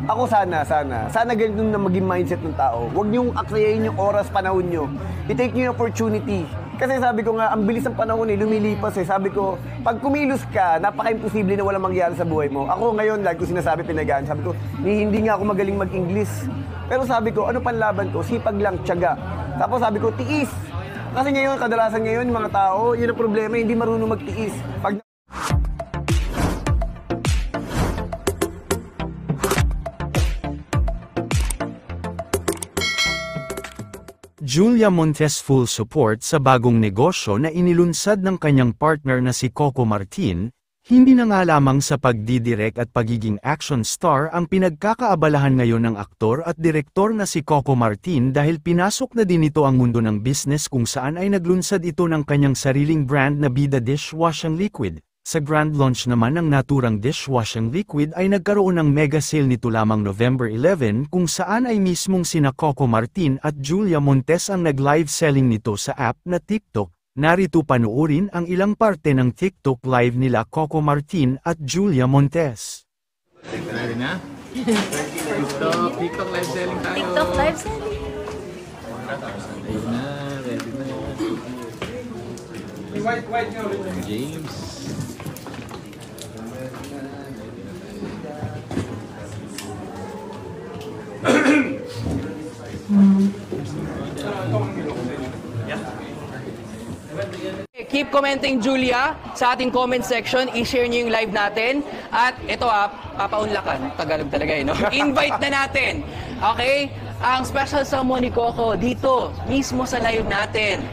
Ako sana ganito na maging mindset ng tao. Huwag niyong aksayahin yung oras, panahon niyo. I-take niyo yung opportunity. Kasi sabi ko nga, ang bilis ng panahon lumilipas eh. Sabi ko, pag kumilos ka, napaka-imposible na walang mangyari sa buhay mo. Ako ngayon, like ko sinasabi pinagaan, sabi ko, hindi nga ako magaling mag-English. Pero sabi ko, ano panlaban ko? Sipag lang, tiyaga. Tapos sabi ko, tiis. Kasi ngayon, kadalasan ngayon, mga tao, yun ang problema, hindi marunong magtiis. Julia Montes full support sa bagong negosyo na inilunsad ng kanyang partner na si Coco Martin, hindi na nga lamang sa pagdidirect at pagiging action star ang pinagkakaabalahan ngayon ng aktor at direktor na si Coco Martin dahil pinasok na din ito ang mundo ng business kung saan ay naglunsad ito ng kanyang sariling brand na Bida Dishwashing Liquid. Sa grand launch naman ng naturang dishwashing liquid ay nagkaroon ng mega sale nito lamang November 11 kung saan ay mismong sina Coco Martin at Julia Montes ang nag-live selling nito sa app na TikTok. Narito panuorin ang ilang parte ng TikTok live nila Coco Martin at Julia Montes. Ready na? TikTok live selling tayo. TikTok live selling. Ready na, ready na. James. Keep commenting, Julia, sa ating comment section. I-share niyo yung live natin. At ito papaunlakan. Tagalog talaga no? Invite na natin. Okay? Ang special summon ni Coco dito, mismo sa live natin.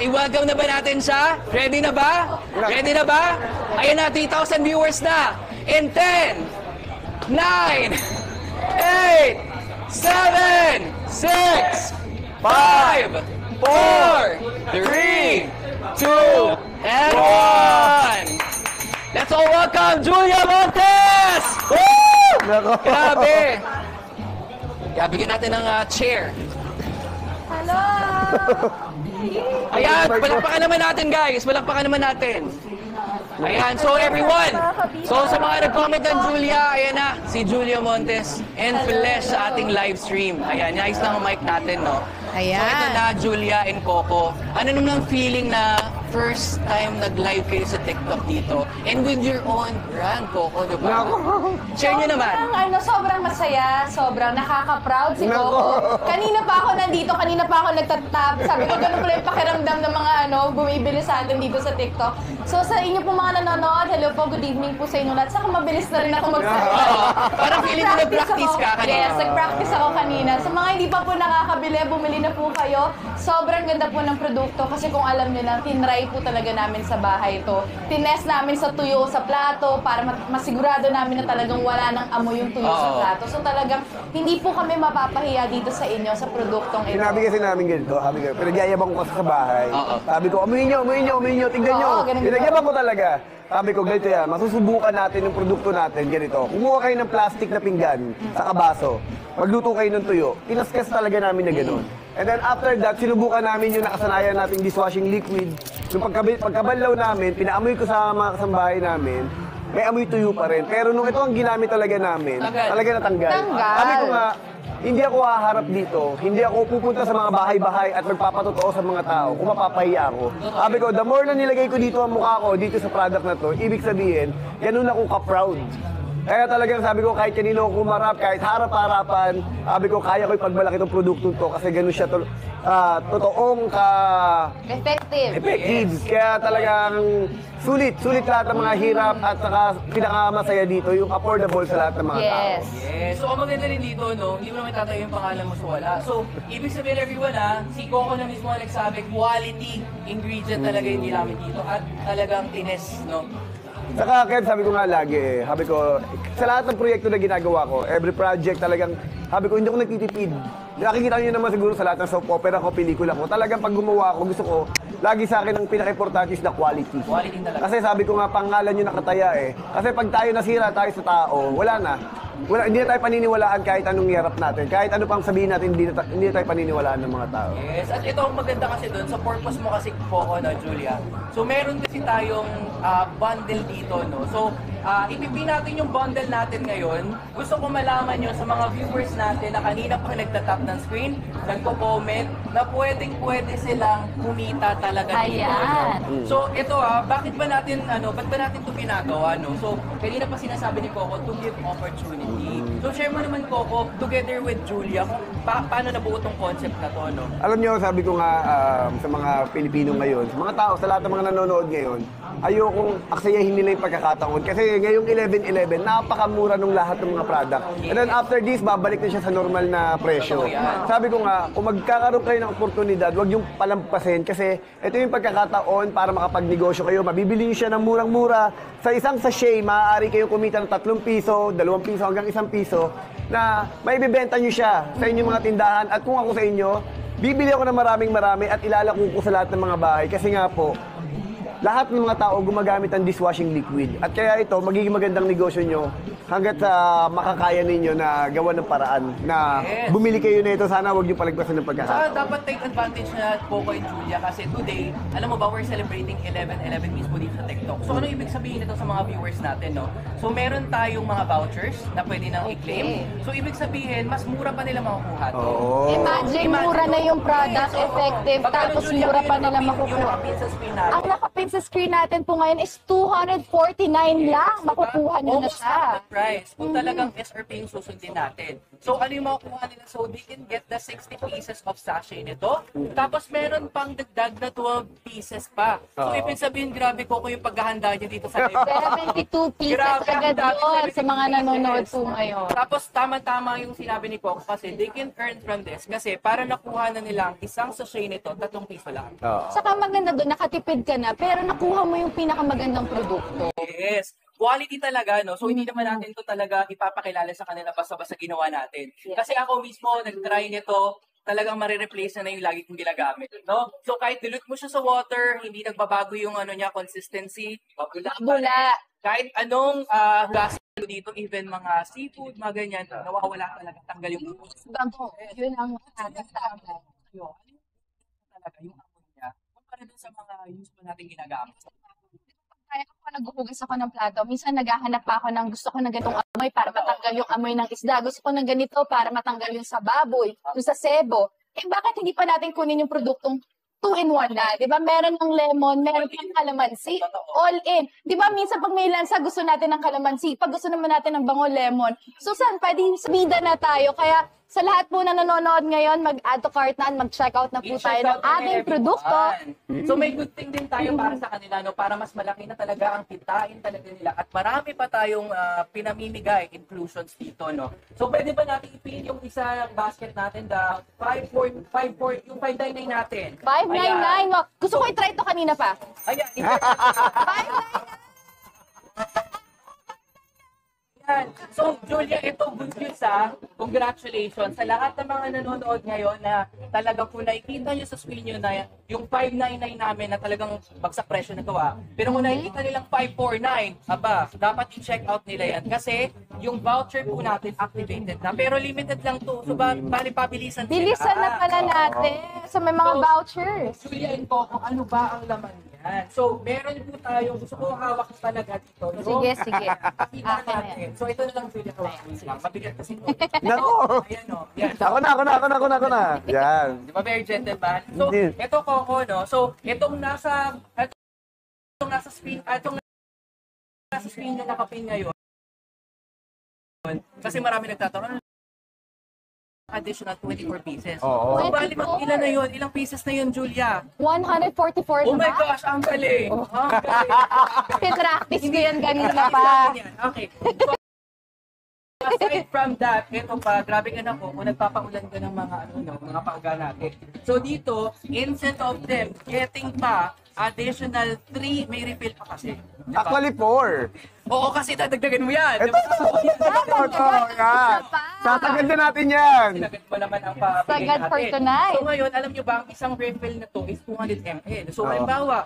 I-welcome na ba natin siya? Ready na ba? Ready na ba? Ayan na, 3,000 viewers na. In 10, 9, 8, 7, 6, 5, 4, 3, 2, and 1! Let's all welcome Julia Montes! Woo! Grabe! Kaya bigyan natin ng chair. Hello! Ayan, palakpakan naman natin guys. Palakpakan naman natin. Ayan, so everyone. So sa mga nag-comment ng Julia, ayan na, si Julia Montes and Flesh sa ating live stream. Ayan, nice na ang mic natin, no? Ayan. So ito na, Julia and Coco. Ano naman feeling na first time nag-live kayo sa TikTok dito? And with your own brand, Coco, di ba? Share nyo naman. Sobrang masaya, sobrang nakaka-proud si Coco. Kanina pa ako nandito, kanina pa ako nagtatap. Sabi ko, ganun pala yung pakiramdam ng mga bumibili sa atin dito sa TikTok. So sa inyo po mga nanonood, hello po, good evening po sa inyo lahat. Saka mabilis na rin ako magsalita. Parang feeling ko nag-practice ka kanina. Yes, nag-practice ako kanina. Sa mga hindi pa po nakakabili, bumili na po kayo. Sobrang ganda po ng produkto kasi kung alam nyo na, tinry po talaga namin sa bahay ito. Tinest namin sa tuyo sa plato para masigurado namin na talagang wala nang amoy yung tuyo sa plato. So talagang hindi po kami mapapahiya dito sa inyo sa produktong ito. Sinabi kasi namin ganito, pinagyayabang ko kasi sa bahay. Sabi ko, amuhin nyo, tignan nyo. Pinagyabang ko talaga. Sabi ko, ganito yan, masusubukan natin yung produkto natin, ganito. Kumuha kayo ng plastic na pinggan sa kabaso. Magluto kayo ng tuyo. Kinaskas talaga namin na gano'n. And then after that, sinubukan namin yung nakasanayan nating dishwashing liquid. Yung pagkabanlaw namin, pinaamoy ko sa mga kasambahay namin, may amoy tuyo pa rin. Pero nung ito ang ginamit talaga namin, talaga natanggal. Sabi ko nga, hindi ako haharap dito, hindi ako pupunta sa mga bahay-bahay at magpapatotoo sa mga tao kung mapapahiya ako. Sabi ko, the more na nilagay ko dito ang mukha ko, dito sa product na to, ibig sabihin, ganun ako ka-proud. Kaya talagang sabi ko, kahit kanino ako kumarap, kahit harap-harapan, sabi ko, kaya ko ipagmalaki itong produkto to kasi ganun siya totoong Effective. Kaya talagang sulit lahat ng mga hirap at saka pinakamasaya dito, yung affordable sa lahat ng mga tao. Yes. So, ang maganda rin dito, no, hindi mo naman tatayo yung pangalan mo sa wala. So, ibig sabihin everyone, si Coco na mismo nagsabi, quality ingredient talaga yung ginamit dito at talagang tines, no? Saka, Kev, sabi ko nga lagi, sabi ko, sa lahat ng proyekto na ginagawa ko, every project talagang, sabi ko, hindi ako nagtitipid. Nakikita niyo naman siguro sa lahat ng soap opera ko, pelikula ko, talagang pag gumawa ako, gusto ko, lagi sa akin ang pinaka-importante is the quality. Quality talaga. Kasi sabi ko nga, pangalan nyo nakataya eh. Kasi pag tayo nasira tayo sa tao, wala na. Hindi na tayo paniniwalaan kahit anong hirap natin. Kahit ano pang sabihin natin, hindi na tayo paniniwalaan ng mga tao. Yes, at ito ang maganda kasi doon, sa purpose mo kasi Coco, no, Julia. So meron kasi tayong bundle dito, no? So ipipin natin yung bundle natin ngayon. Gusto ko malaman nyo sa mga viewers natin na kanina pa nagtatap ng screen, nagko-comment, na pwede silang kumita talaga dito. Ayan. So, ito bakit ba natin, ba't ba natin ito ginagawa, no? So, kanina pa sinasabi ni Coco, to give opportunity. So, share mo naman, Coco, together with Julia, kung paano nabuo tong concept na to, no? Alam niyo, sabi ko nga sa mga Pilipino ngayon, sa mga tao, sa lahat ng mga nanonood ngayon, ayokong aksayahin nila yung pagkakataon. Kasi ngayong 11-11, napakamura ng lahat ng mga product. And then after this, babalik na siya sa normal na presyo. Sabi ko nga, kung magkakaroon kayo ng oportunidad, huwag yung palampasin. Kasi ito yung pagkakataon para makapagnegosyo kayo. Mabibili niyo siya ng murang-mura. Sa isang sachet, maaari kayong kumita ng 3 piso, 2 piso hanggang 1 piso na maibibenta niyo siya sa inyong mga tindahan. At kung ako sa inyo, bibili ako ng maraming-marami at ilalako ko sa lahat ng mga bahay. Kasi nga po, lahat ng mga tao gumagamit ng dishwashing liquid. At kaya ito, magiging magandang negosyo nyo hanggat makakaya ninyo na gawa ng paraan na bumili kayo na ito. Sana huwag nyo palagpasan ng Saka pagkakataon. dapat take advantage na Coco and Julia kasi today, alam mo ba, we're celebrating 11-11 mismo dito sa TikTok. So ano ibig sabihin nito sa mga viewers natin, no? So meron tayong mga vouchers na pwede nang i-claim. So ibig sabihin, mas mura pa nila makukuha to. Imagine, mura na yung product, effective, tapos mura pa nila Yung makukuha. nakapin sa screen natin. Ang nakapin sa screen natin po ngayon is 249 lang. Makukuha nyo na Almost siya. half the price. Kung talagang SRP yung susundin natin. So, ano yung makukuha nila? So, they can get the 60 pieces of sachet nito. Tapos, meron pang dagdag na 12 pieces pa. So, ibig sabihin, grabe ko yung paghahanda niya dito sa live. 72 pieces Grabe, ang agad dami, yun sa 72 mga nanonood pieces. po ngayon. Tapos, tama-tama yung sinabi ni Coco kasi they can earn from this. Kasi, para nakuha na nila ang isang sachet nito, 3 piso lang. Saka maganda doon, nakatipid ka na, pero nakuha mo yung pinakamagandang produkto. Yes. Quality talaga, no? So, hindi naman natin to talaga ipapakilala sa kanila basta-basta ginawa natin. Kasi ako mismo, nag-try nito, talagang marireplace na yung lagi kong ginagamit, no? So, kahit dilute mo siya sa water, hindi nagbabago yung niya, consistency, babula pa Bula. rin. Kahit anong gas dito, even mga seafood, mga ganyan, nawawala talaga, tanggal yung Bango, yun ang tama. Yung talaga, yung amoy niya, kumpara dun sa mga usual natin ginagamit. Kaya ako naghuhugas ako ng plato, minsan naghahanap pa ako ng gusto ko ng ganitong amoy para matanggal yung amoy ng isda. Gusto ko ng ganito para matanggal yung sa baboy, yung sa sebo. Eh bakit hindi pa natin kunin yung produktong 2-in-1 na? Di ba? Meron ng lemon, meron ng kalamansi. All in. Di ba minsan pag may lansa gusto natin ng kalamansi, pag gusto naman natin ng bango lemon. So saan? Pwede bida na tayo. Kaya sa lahat po na nanonood ngayon, mag-add to cart na, mag-check out na po tayo ng ating produkto. So may good thing din tayo para sa kanila, no? Para mas malaki na talaga ang kitain talaga nila. At marami pa tayong pinamimigay inclusions dito, no? So pwede ba natin ipili yung isa basket natin, the 5.4, yung 599 natin? 599. Wow. Gusto ko i-try to kanina pa. Ayan, Yan. So, Julia, ito good news Congratulations sa lahat ng mga nanonood ngayon na talagang kung nakikita nyo sa screen nyo na yung 599 namin na talagang bagsak presyo na to Pero kung nakikita nilang 549, aba, dapat i-check out nila yan kasi yung voucher po natin activated na. Pero limited lang to. So, bali pabilisan sila. Bilisan na pala natin sa may mga So, vouchers. Julia and Coco, ano ba ang laman yan? So, meron po tayong, gusto ko hawak talaga dito. Sige, sige. Pakita Akin na natin. So, ito na lang, Julia, hawakan mo lang. Mabigat kasi ito. Nako! Ayan o. Yan. Ako na. Yan. Di ba, very gentleman? So, Hindi. ito Coco, no? So, itong nasa screen, itong nasa screen na nakapin ngayon. Kasi marami nagtatanong, additional 24 pieces. Oo. So, bali, ilan na yun? Ilang pieces na yun, Julia? 144 Oh my na ba? gosh, ang galing! Ang galing! Pinractice ko yan kanina pa. Okay. So, aside from that, ito pa, grabe ka na po, kung nagpapaulan ka ng mga mga pauga natin. So dito, instead of them getting pa additional 3, may refill pa kasi. Diba? Actually, 4. Oo, kasi dadagdagan mo yan. Ito, Diba? yan. Tatagad na natin yan. Sinagad mo naman ang pabigay Sagad natin. for tonight. So ngayon, alam nyo ba, ang isang refill na to is 200 ml. So halimbawa,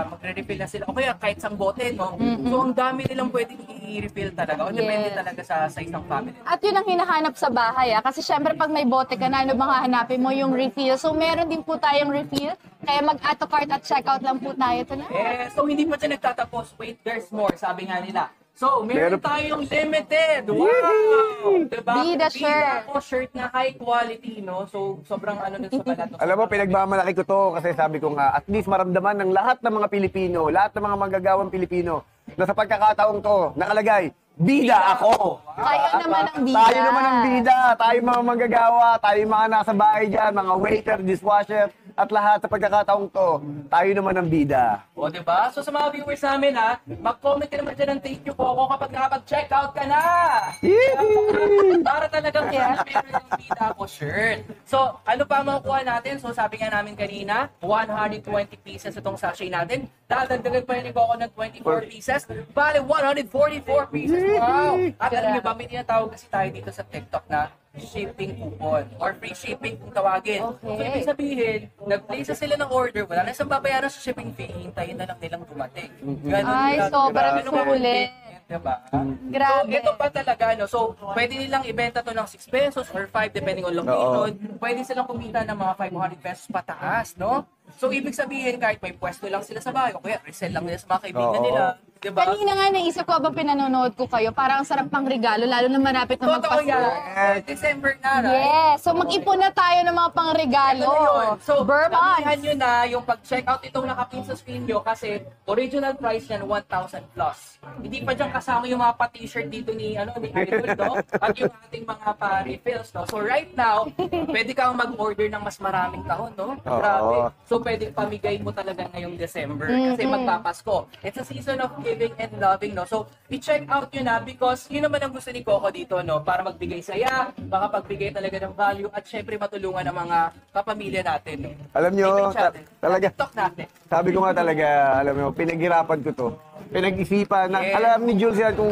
magre-refill na sila. O kaya kahit isang bote, no? So ang dami nilang pwedeng i-refill talaga. O depende Yes. talaga sa isang family. At yun ang hinahanap sa bahay kasi syempre pag may bote ka na, ano bang hahanapin mo yung refill. So meron din po tayong refill. Kaya mag-add to cart at checkout lang po tayo tonight. So hindi pa siya nagtatapos. Wait, there's more. Sabi nga nila. So, meron Meron- tayong limited. Wow! Diba? Bida shirt. Bida po shirt na high quality, no? So, sobrang ano nun sa balat. Alam mo, pinagmamalaki ko to kasi sabi ko nga, at least maramdaman ng lahat ng mga Pilipino, lahat ng mga manggagawang Pilipino, na sa pagkakataong to, nakalagay, bida ako! Kayo naman ang bida. Tayo naman ang bida, tayo mga manggagawa, tayo mga nasa bahay dyan, mga waiter, dishwasher, at lahat sa pagkakataong to, tayo naman ang bida. O, diba? So, sa mga viewers namin, ha, mag-comment ka naman dyan ng thank you po ako kapag nakapag-check out ka na! Para talagang meron yung bida ako shirt. So, ano pa makukuha natin? So, sabi nga namin kanina, 120 pieces itong sachet natin. Dadagdagan pa yun ako ng 24 pieces. Bale, 144 pieces. Wow! At alam niyo ba, may tinatawag kasi tayo dito sa TikTok na shipping coupon or free shipping kung tawagin. Okay. So, ibig sabihin, nag-place na sila ng order, wala na isang babayaran sa shipping fee, hintayin na lang nilang dumating. Ganun Ay, lang. sobrang Ganun ang sulit. convenient, diba? Grabe. So, ito pa talaga, no? So, pwede nilang ibenta to ng 6 pesos or 5 depending on location. Pwede silang kumita ng mga 500 pesos pataas, no? So, ibig sabihin, kahit may pwesto lang sila sa bahay, o kaya resell lang nila sa mga kaibigan Oo. nila, diba? Kanina nga naisip ko habang pinanonood ko kayo, parang ang sarap pang regalo, lalo na marapit na Totoo magpasko. yan. December na, right? Yes, so mag-ipon na tayo ng mga pang-regalo. Ito na yun. So, Burmans. damihan nyo na yung pag-check out itong nakapin sa screen nyo kasi original price yan 1,000 plus. Hindi pa dyan kasama yung mga pa-t-shirt dito ni Idol, no? At yung ating mga pa-refills, no? So, right now, pwede kang mag-order ng mas maraming tahon, no? Grabe. So, pwede pamigay mo talaga ngayong December kasi magpapasko. It's a season of giving and loving, no? So, i-check out yun na because yun naman ang gusto ni Coco dito, no? Para magbigay saya, makapagbigay talaga ng value at syempre matulungan ang mga kapamilya natin, no? Alam nyo, Shipping channel. talaga, TikTok natin. sabi ko nga talaga, alam mo, pinaghirapan ko to. Pinag-isipan, na, alam ni Jules yan kung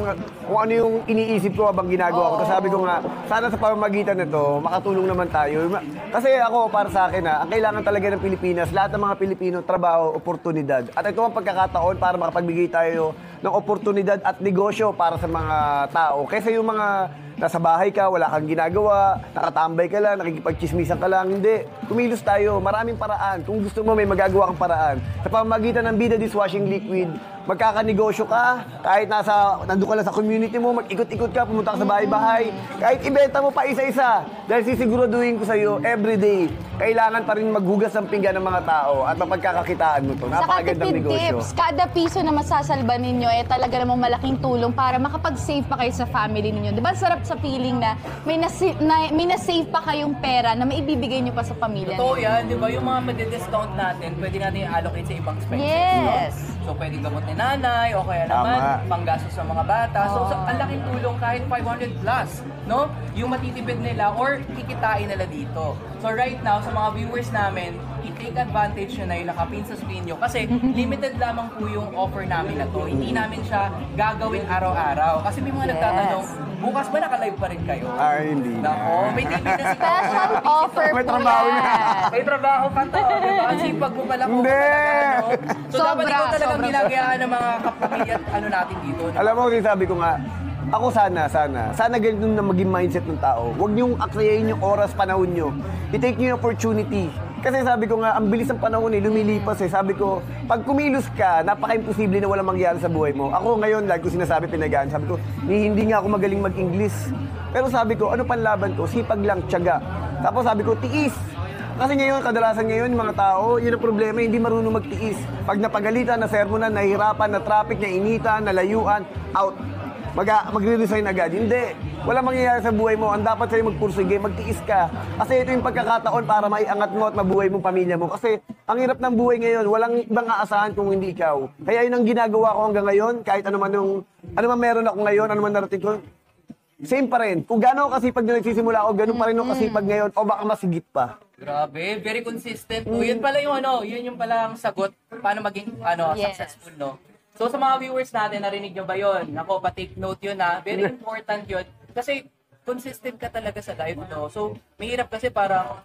ano yung iniisip ko habang ginagawa ko. Tapos sabi ko nga, sana sa pamamagitan nito, makatulong naman tayo. Kasi ako, para sa akin, ang kailangan talaga ng Pilipinas, lahat ng mga Pilipino, trabaho, oportunidad. At ito ang pagkakataon para makapagbigay tayo ng oportunidad at negosyo para sa mga tao. Kaysa yung mga nasa bahay ka, wala kang ginagawa, nakatambay ka lang, nakikipagchismisan ka lang. Hindi. Kumilos tayo. Maraming paraan. Kung gusto mo, may magagawa kang paraan. Sa pamamagitan ng Bida Dishwashing Liquid, magkakanegosyo ka, kahit nandun ka lang sa community mo, mag-ikot-ikot ka, pumunta ka sa bahay-bahay, kahit ibenta mo pa isa-isa. Dahil sisiguraduhin ko sa'yo, everyday, kailangan pa rin maghugas ng pinggan ng mga tao at mapagkakakitaan mo to. Saka Napakagandang tipid negosyo. tips, kada piso na masasalba ninyo eh talaga namang malaking tulong para makapag-save pa kayo sa family ninyo. Di ba sarap sa feeling na may na-save pa kayong pera na maibibigay nyo pa sa pamilya Totoo ninyo. yan, di ba? Yung mga madi-discount natin, pwede natin i-allocate sa ibang expenses. Yes. No? So, pwede gamot ni nanay, o kaya naman, Tama. panggastos sa mga bata. So, ang laking tulong kahit 500 plus, no? Yung matitipid nila or kikitain nila dito. So, right now, sa mga viewers namin, i-take advantage nyo na yung nakapin sa screen nyo kasi limited lamang po yung offer namin na to. Hindi namin siya gagawin araw-araw. Kasi may mga nagtatanong, bukas ba naka-live pa rin kayo? Ay, hindi na. Nako, may TV na si Special offer May po trabaho yan. na. may trabaho pa to, di ba? Ang sipag mo pala kung Hindi. talaga, no? So, dapat Sobra, ikaw talagang sobra. ginagayaan ng mga kapamilya at ano natin dito. No? Alam mo, sabi ko nga, ako sana ganito na maging mindset ng tao. Huwag niyong aksayahin yung oras, panahon niyo. I-take niyo yung opportunity. Kasi sabi ko nga, ang bilis ng panahon lumilipas eh. Sabi ko, pag kumilos ka, napaka-imposible na walang mangyari sa buhay mo. Ako ngayon, like ko sinasabi, pinagaan, sabi ko, hindi nga ako magaling mag-English. Pero sabi ko, ano panlaban ko? Sipag lang, tiyaga. Tapos sabi ko, tiis. Kasi ngayon, kadalasan ngayon, yung mga tao, yun ang problema, hindi marunong magtiis. Pag napagalitan, nasermonan, nahihirapan, na traffic, nainitan, nalayuan, out. Magre-resign agad. Hindi. Walang mangyayari sa buhay mo. Ang dapat sa'yo magpursige, magtiis ka. Kasi ito yung pagkakataon para maiangat mo at mabuhay mong pamilya mo. Kasi ang hirap ng buhay ngayon, walang ibang aasahan kung hindi ikaw. Kaya yun ang ginagawa ko hanggang ngayon, kahit ano man meron ako ngayon, ano man narating ko, same pa rin. Kung gano'n kasipag na nagsisimula ako, gano'n pa rin ako kasipag ngayon, o baka masigit pa. Grabe, very consistent po. Yun pala yung yun yung pala ang sagot paano maging Yes. successful, no? So sa mga viewers natin, narinig nyo ba yun? Ako, pa-take note yun na. Very important yun. Kasi consistent ka talaga sa life, no? So, mahirap kasi parang